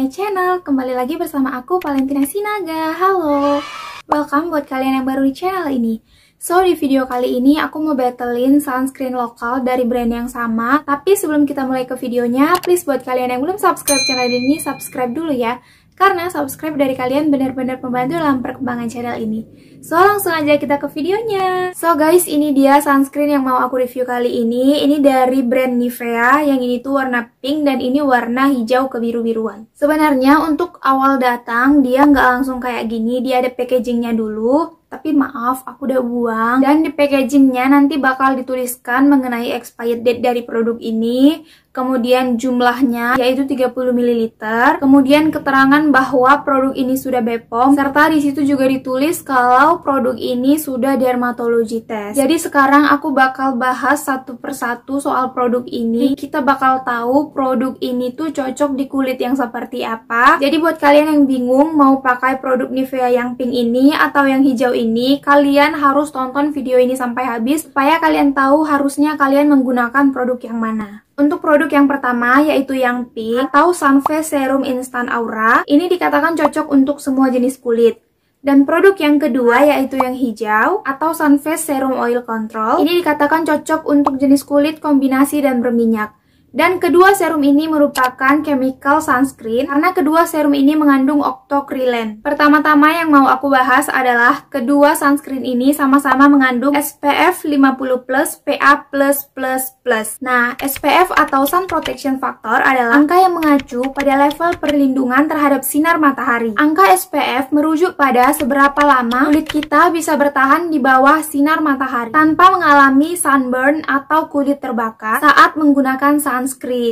my channel. Kembali lagi bersama aku, Valentina Sinaga. Halo, welcome buat kalian yang baru di channel ini. So, di video kali ini aku mau battlein sunscreen lokal dari brand yang sama. Tapi sebelum kita mulai ke videonya, please buat kalian yang belum subscribe channel ini, subscribe dulu ya. Karena subscribe dari kalian benar-benar membantu dalam perkembangan channel ini. So, langsung aja kita ke videonya. So guys, ini dia sunscreen yang mau aku review kali ini. Ini dari brand Nivea, yang ini tuh warna pink dan ini warna hijau kebiru-biruan. Sebenarnya untuk awal datang, dia nggak langsung kayak gini, dia ada packagingnya dulu. Tapi maaf, aku udah buang. Dan di packagingnya nanti bakal dituliskan mengenai expired date dari produk ini. Kemudian jumlahnya yaitu 30 ml. Kemudian keterangan bahwa produk ini sudah BPOM. Serta di situ juga ditulis kalau produk ini sudah dermatology test. Jadi sekarang aku bakal bahas satu persatu soal produk ini. Kita bakal tahu produk ini tuh cocok di kulit yang seperti apa. Jadi buat kalian yang bingung mau pakai produk Nivea yang pink ini atau yang hijau ini, kalian harus tonton video ini sampai habis supaya kalian tahu harusnya kalian menggunakan produk yang mana. Untuk produk yang pertama yaitu yang pink atau Sunface Serum Instant Aura, ini dikatakan cocok untuk semua jenis kulit. Dan produk yang kedua yaitu yang hijau atau Sunface Serum Oil Control, ini dikatakan cocok untuk jenis kulit kombinasi dan berminyak. Dan kedua serum ini merupakan chemical sunscreen karena kedua serum ini mengandung octocrylene. Pertama-tama yang mau aku bahas adalah kedua sunscreen ini sama-sama mengandung SPF 50+, PA+++. Nah, SPF atau Sun Protection Factor adalah angka yang mengacu pada level perlindungan terhadap sinar matahari. Angka SPF merujuk pada seberapa lama kulit kita bisa bertahan di bawah sinar matahari tanpa mengalami sunburn atau kulit terbakar saat menggunakan sunscreen.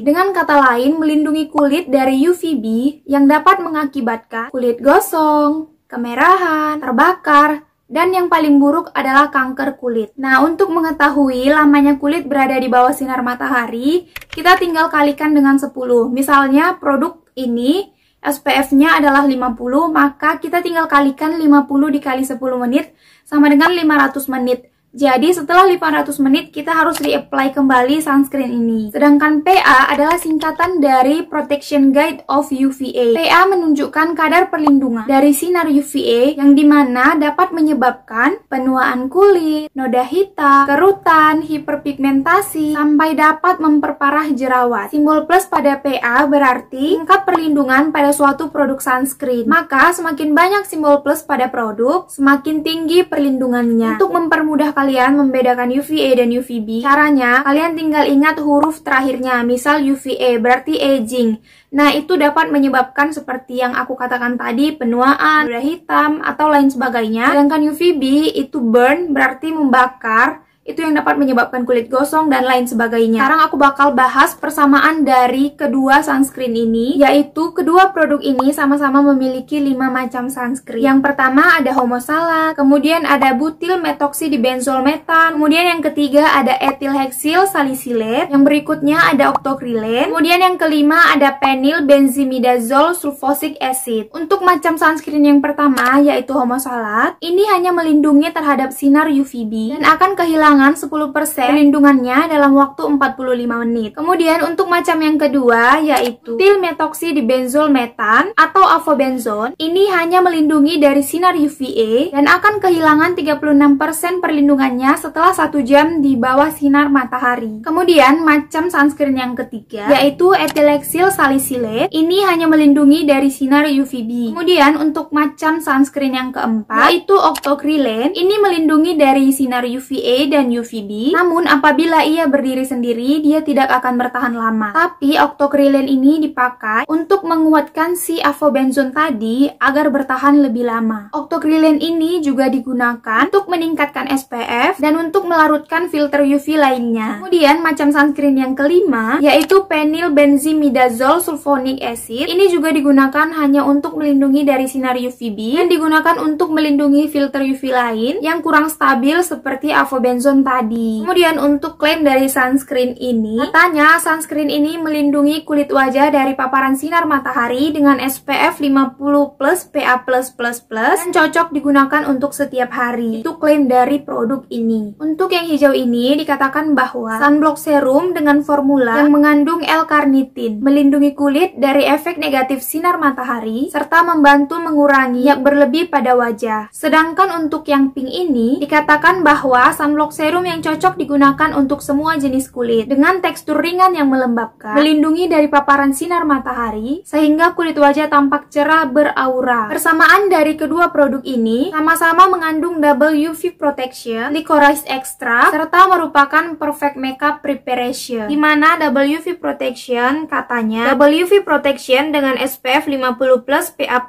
Dengan kata lain, melindungi kulit dari UVB yang dapat mengakibatkan kulit gosong, kemerahan, terbakar, dan yang paling buruk adalah kanker kulit. Nah, untuk mengetahui lamanya kulit berada di bawah sinar matahari, kita tinggal kalikan dengan 10. Misalnya, produk ini SPF-nya adalah 50, maka kita tinggal kalikan 50 dikali 10 menit sama dengan 500 menit. Jadi setelah 500 menit kita harus reapply kembali sunscreen ini. Sedangkan PA adalah singkatan dari Protection Guide of UVA. PA menunjukkan kadar perlindungan dari sinar UVA yang dimana dapat menyebabkan penuaan kulit, noda hitam, kerutan, hiperpigmentasi, sampai dapat memperparah jerawat. Simbol plus pada PA berarti tingkat perlindungan pada suatu produk sunscreen. Maka semakin banyak simbol plus pada produk, semakin tinggi perlindungannya. Untuk mempermudah kalian membedakan UVA dan UVB, caranya kalian tinggal ingat huruf terakhirnya. Misal UVA berarti aging. Nah, itu dapat menyebabkan seperti yang aku katakan tadi, penuaan, noda hitam, atau lain sebagainya. Sedangkan UVB itu burn berarti membakar. Itu yang dapat menyebabkan kulit gosong dan lain sebagainya. Sekarang aku bakal bahas persamaan dari kedua sunscreen ini, yaitu kedua produk ini sama-sama memiliki 5 macam sunscreen. Yang pertama ada homosalat, kemudian ada butyl methoxydibenzol metan, kemudian yang ketiga ada ethylhexyl salicylate, yang berikutnya ada octocrylene, kemudian yang kelima ada penyl benzimidazole sulfosic acid. Untuk macam sunscreen yang pertama yaitu homosalat, ini hanya melindungi terhadap sinar UVB dan akan kehilangan 10% perlindungannya dalam waktu 45 menit. Kemudian untuk macam yang kedua yaitu butyl methoxydibenzol metan atau avobenzone, ini hanya melindungi dari sinar UVA dan akan kehilangan 36% perlindungannya setelah 1 jam di bawah sinar matahari. Kemudian macam sunscreen yang ketiga yaitu ethylhexyl salicylate, ini hanya melindungi dari sinar UVB. Kemudian untuk macam sunscreen yang keempat yaitu octocrylene, ini melindungi dari sinar UVA dan UVB, namun apabila ia berdiri sendiri, dia tidak akan bertahan lama. Tapi octocrylene ini dipakai untuk menguatkan si avobenzone tadi agar bertahan lebih lama. Octocrylene ini juga digunakan untuk meningkatkan SPF dan untuk melarutkan filter UV lainnya. Kemudian macam sunscreen yang kelima yaitu penyl benzimidazole sulfonic acid, ini juga digunakan hanya untuk melindungi dari sinar UVB dan digunakan untuk melindungi filter UV lain yang kurang stabil seperti avobenzone tone tadi. Kemudian untuk klaim dari sunscreen ini, katanya sunscreen ini melindungi kulit wajah dari paparan sinar matahari dengan SPF 50+ PA+++ dan cocok digunakan untuk setiap hari. Itu klaim dari produk ini. Untuk yang hijau ini dikatakan bahwa sunblock serum dengan formula yang mengandung L-carnitin melindungi kulit dari efek negatif sinar matahari serta membantu mengurangi minyak berlebih pada wajah. Sedangkan untuk yang pink ini dikatakan bahwa sunblock serum yang cocok digunakan untuk semua jenis kulit dengan tekstur ringan yang melembabkan, melindungi dari paparan sinar matahari sehingga kulit wajah tampak cerah beraura. Persamaan dari kedua produk ini sama-sama mengandung double UV protection, licorice extract, serta merupakan perfect makeup preparation. Dimana double UV protection katanya double UV protection dengan SPF 50+ PA+++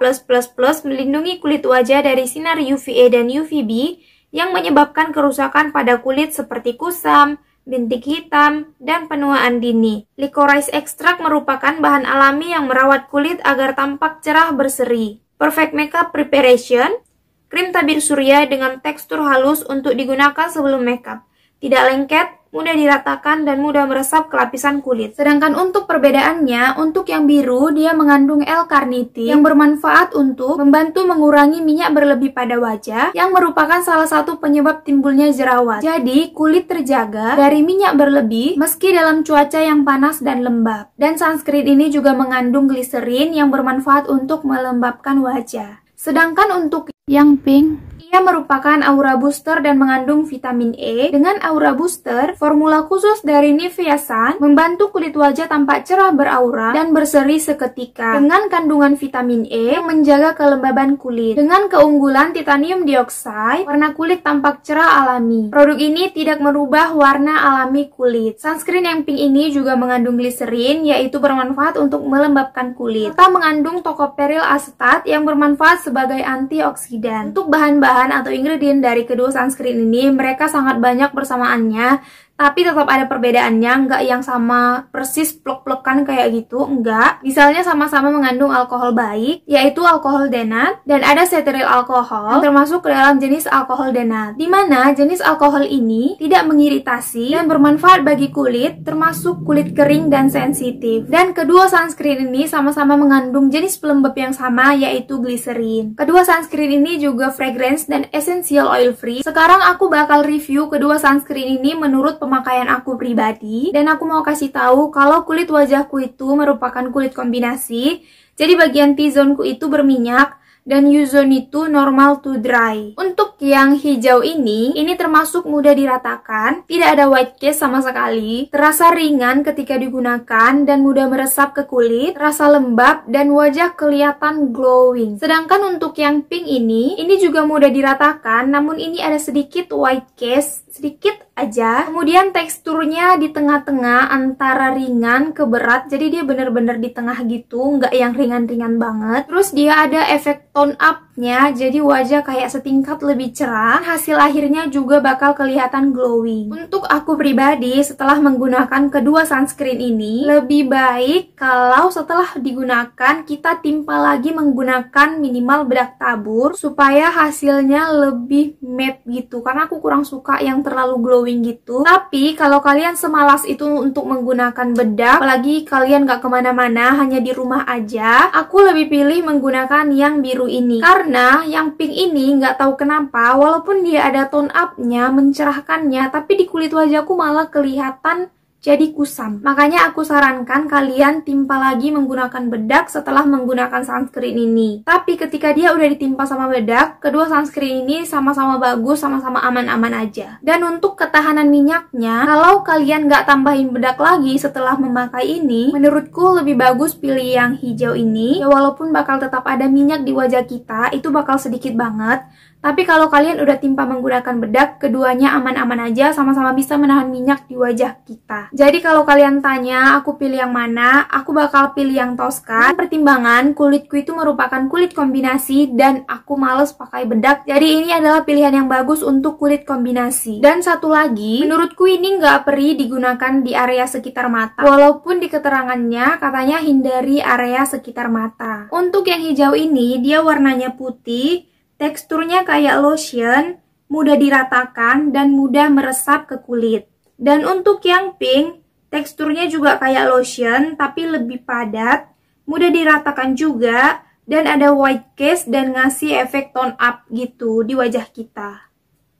melindungi kulit wajah dari sinar UVA dan UVB yang menyebabkan kerusakan pada kulit seperti kusam, bintik hitam, dan penuaan dini. Licorice extract merupakan bahan alami yang merawat kulit agar tampak cerah berseri. Perfect makeup preparation, krim tabir surya dengan tekstur halus untuk digunakan sebelum makeup. Tidak lengket, mudah diratakan, dan mudah meresap ke lapisan kulit. Sedangkan untuk perbedaannya, untuk yang biru dia mengandung L-carnitin yang bermanfaat untuk membantu mengurangi minyak berlebih pada wajah yang merupakan salah satu penyebab timbulnya jerawat. Jadi kulit terjaga dari minyak berlebih meski dalam cuaca yang panas dan lembab. Dan sunscreen ini juga mengandung gliserin yang bermanfaat untuk melembabkan wajah. Sedangkan untuk yang pink, ia merupakan aura booster dan mengandung vitamin E. Dengan aura booster, formula khusus dari Nivea Sun membantu kulit wajah tampak cerah beraura dan berseri seketika. Dengan kandungan vitamin E yang menjaga kelembaban kulit. Dengan keunggulan titanium dioxide, warna kulit tampak cerah alami. Produk ini tidak merubah warna alami kulit. Sunscreen yang pink ini juga mengandung gliserin, yaitu bermanfaat untuk melembabkan kulit. Serta mengandung tocopherol acetate yang bermanfaat sebagai antioksidan. Untuk bahan-bahan atau ingredient dari kedua sunscreen ini, mereka sangat banyak persamaannya, tapi tetap ada perbedaannya, nggak yang sama persis plek-plekan kayak gitu, enggak. Misalnya sama-sama mengandung alkohol baik, yaitu alkohol denat, dan ada cetyl alkohol, termasuk ke dalam jenis alkohol denat, dimana jenis alkohol ini tidak mengiritasi dan bermanfaat bagi kulit, termasuk kulit kering dan sensitif. Dan kedua sunscreen ini sama-sama mengandung jenis pelembab yang sama, yaitu gliserin. Kedua sunscreen ini juga fragrance dan essential oil free. Sekarang aku bakal review kedua sunscreen ini menurut pemakaian aku pribadi, dan aku mau kasih tahu kalau kulit wajahku itu merupakan kulit kombinasi. Jadi bagian T-zone-ku itu berminyak dan U-zone itu normal to dry. Untuk yang hijau ini termasuk mudah diratakan, tidak ada white cast sama sekali, terasa ringan ketika digunakan dan mudah meresap ke kulit, terasa lembab dan wajah kelihatan glowing. Sedangkan untuk yang pink ini juga mudah diratakan, namun ini ada sedikit white cast, sedikit aja. Kemudian teksturnya di tengah-tengah antara ringan ke berat, jadi dia bener-bener di tengah gitu, nggak yang ringan-ringan banget. Terus dia ada efek tone up-nya, jadi wajah kayak setingkat lebih cerah. Hasil akhirnya juga bakal kelihatan glowing. Untuk aku pribadi, setelah menggunakan kedua sunscreen ini, lebih baik kalau setelah digunakan kita timpa lagi menggunakan minimal bedak tabur supaya hasilnya lebih matte gitu, karena aku kurang suka yang terlalu glowing gitu. Tapi kalau kalian semalas itu untuk menggunakan bedak, apalagi kalian gak kemana-mana, hanya di rumah aja, aku lebih pilih menggunakan yang biru ini. Karena yang pink ini gak tahu kenapa, walaupun dia ada tone up-nya, mencerahkannya, tapi di kulit wajahku malah kelihatan jadi kusam. Makanya aku sarankan kalian timpa lagi menggunakan bedak setelah menggunakan sunscreen ini. Tapi ketika dia udah ditimpa sama bedak, kedua sunscreen ini sama-sama bagus, sama-sama aman-aman aja. Dan untuk ketahanan minyaknya, kalau kalian nggak tambahin bedak lagi setelah memakai ini, menurutku lebih bagus pilih yang hijau ini. Ya walaupun bakal tetap ada minyak di wajah kita, itu bakal sedikit banget. Tapi kalau kalian udah timpa menggunakan bedak, keduanya aman-aman aja, sama-sama bisa menahan minyak di wajah kita. Jadi kalau kalian tanya, aku pilih yang mana? Aku bakal pilih yang Tosca. Pertimbangan, kulitku itu merupakan kulit kombinasi dan aku males pakai bedak. Jadi ini adalah pilihan yang bagus untuk kulit kombinasi. Dan satu lagi, menurutku ini nggak perlu digunakan di area sekitar mata. Walaupun di keterangannya katanya hindari area sekitar mata. Untuk yang hijau ini, dia warnanya putih, teksturnya kayak lotion, mudah diratakan, dan mudah meresap ke kulit. Dan untuk yang pink, teksturnya juga kayak lotion, tapi lebih padat, mudah diratakan juga, dan ada white cast dan ngasih efek tone up gitu di wajah kita.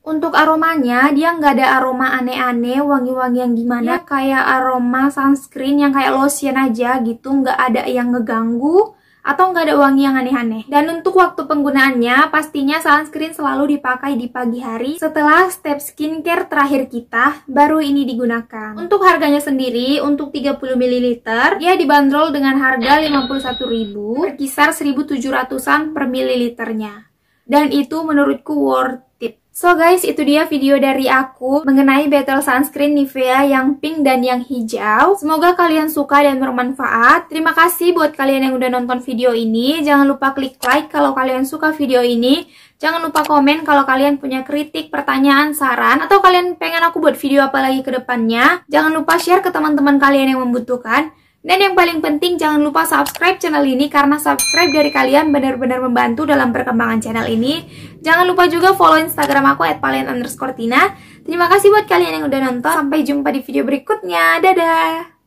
Untuk aromanya, dia nggak ada aroma aneh-aneh, wangi-wangi yang gimana, kayak aroma sunscreen yang kayak lotion aja gitu, nggak ada yang ngeganggu, atau nggak ada wangi yang aneh-aneh. Dan untuk waktu penggunaannya, pastinya sunscreen selalu dipakai di pagi hari setelah step skincare terakhir kita, baru ini digunakan. Untuk harganya sendiri, untuk 30 ml, dia dibanderol dengan harga 51.000, berkisar 1.700-an per mililiternya. Dan itu menurutku worth it. So guys, itu dia video dari aku mengenai battle sunscreen Nivea yang pink dan yang hijau. Semoga kalian suka dan bermanfaat. Terima kasih buat kalian yang udah nonton video ini. Jangan lupa klik like kalau kalian suka video ini. Jangan lupa komen kalau kalian punya kritik, pertanyaan, saran, atau kalian pengen aku buat video apa lagi ke depannya. Jangan lupa share ke teman-teman kalian yang membutuhkan. Dan yang paling penting, jangan lupa subscribe channel ini, karena subscribe dari kalian benar-benar membantu dalam perkembangan channel ini. Jangan lupa juga follow Instagram aku @palen_tina. Terima kasih buat kalian yang udah nonton. Sampai jumpa di video berikutnya. Dadah!